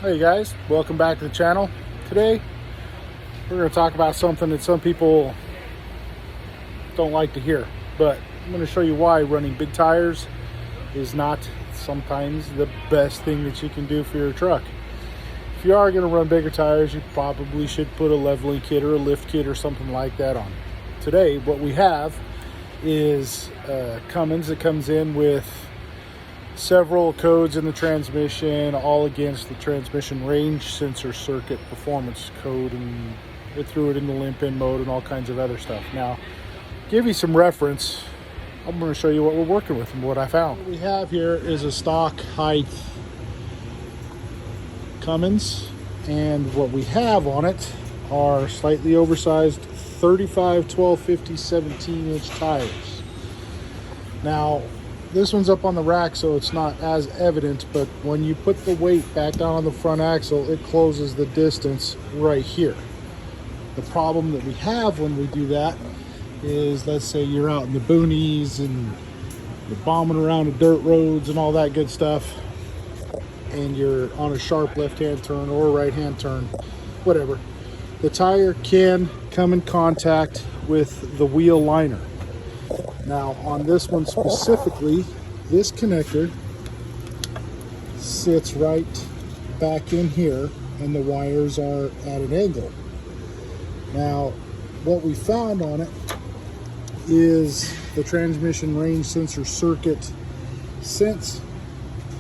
Hey guys, welcome back to the channel. Today we're going to talk about something that some people don't like to hear, but I'm going to show you why running big tires is not sometimes the best thing that you can do for your truck. If you are going to run bigger tires, you probably should put a leveling kit or a lift kit or something like that on. Today what we have is Cummins that comes in with several codes in the transmission, all against the transmission range sensor circuit performance code, and it threw it into limp-in mode and all kinds of other stuff. Now, give you some reference, I'm going to show you what we're working with and what I found. What we have here is a stock height Cummins, and what we have on it are slightly oversized 35, 12, 50, 17-inch tires. Now, this one's up on the rack, so it's not as evident, but when you put the weight back down on the front axle, it closes the distance right here. The problem that we have when we do that is, let's say you're out in the boonies and you're bombing around the dirt roads and all that good stuff, and you're on a sharp left-hand turn or a right-hand turn, whatever. The tire can come in contact with the wheel liner. Now, on this one specifically, this connector sits right back in here and the wires are at an angle. Now, what we found on it is the transmission range sensor circuit sense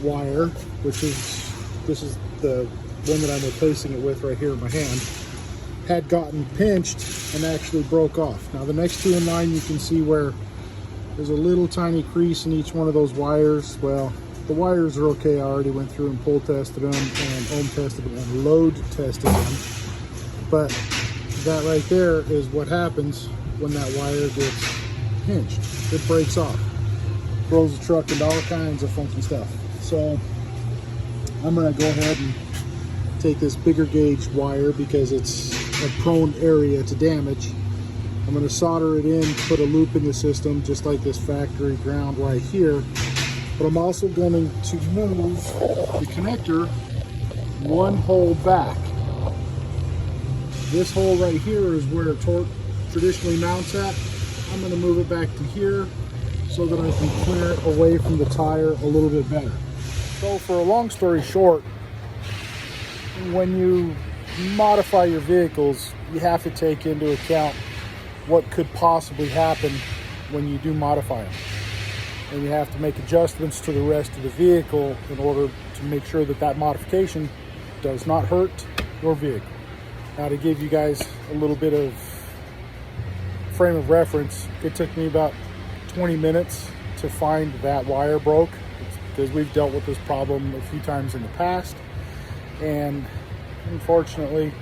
wire, which is, this is the one that I'm replacing it with right here in my hand, had gotten pinched and actually broke off. Now, the next two in line, you can see where there's a little tiny crease in each one of those wires. Well, the wires are okay. I already went through and pull tested them and ohm tested them and load tested them. But that right there is what happens when that wire gets pinched. It breaks off, throws the truck into all kinds of funky stuff. So I'm gonna go ahead and take this bigger gauge wire because it's a prone area to damage. I'm going to solder it in, put a loop in the system, just like this factory ground right here. But I'm also going to move the connector one hole back. This hole right here is where a torque traditionally mounts at. I'm going to move it back to here so that I can clear it away from the tire a little bit better. So for a long story short, when you modify your vehicles, you have to take into account what could possibly happen when you do modify them. And you have to make adjustments to the rest of the vehicle in order to make sure that that modification does not hurt your vehicle. Now, to give you guys a little bit of frame of reference, it took me about 20 minutes to find that wire broke, because we've dealt with this problem a few times in the past, and unfortunately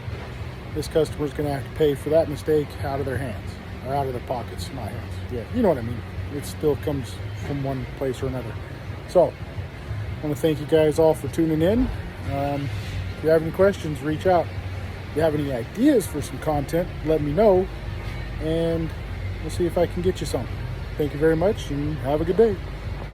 this customer is going to have to pay for that mistake out of their hands, or out of their pockets, not hands. Yeah, you know what I mean. It still comes from one place or another. So I want to thank you guys all for tuning in. If you have any questions, reach out. If you have any ideas for some content, let me know, and we'll see if I can get you some. Thank you very much, and have a good day.